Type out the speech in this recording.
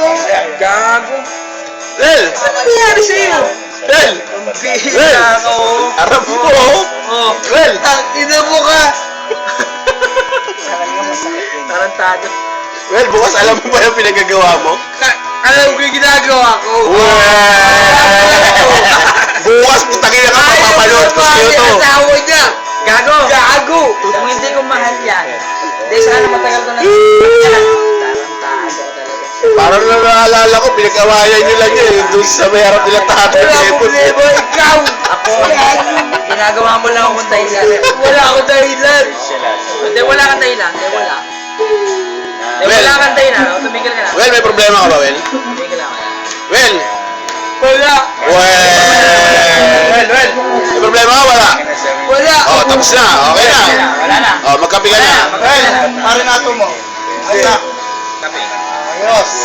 mo. Gago. Well, Ano nangyari sa'yo? well, Bihira ako. harap mo. Oh. Well, Ina mo ka. Tarantado. well, bukas alam mo ba yung pinagagawa mo? Alam ko yung ginagawa ko. Bukas putangin ka papapanood ko sa'yo to. Asawa niya. Gago. Gago. Kung hindi ko mahal yan, hindi sana matagal ko na. Tarantado ko talaga. Parang naalala ko, pinag-awayan nyo lang yun. Doon sa may harap nila tatay. Wala akong problema. Ikaw. Ako, ginagawa mo lang akong dahilan. Wala akong dahilan. Hindi, wala kang dahilan. Hindi, wala. Hindi, Well. wala kang dahilan. Tumigil ka na. Well, may problema ka ba, Well? Tumigil lang. Well, Wala. well, may problema ka, wala? Wala. Oh, tapos na, okay na. Wala na. Oh, magkapi ka na. Wala na. Pare nato mo. Ayos.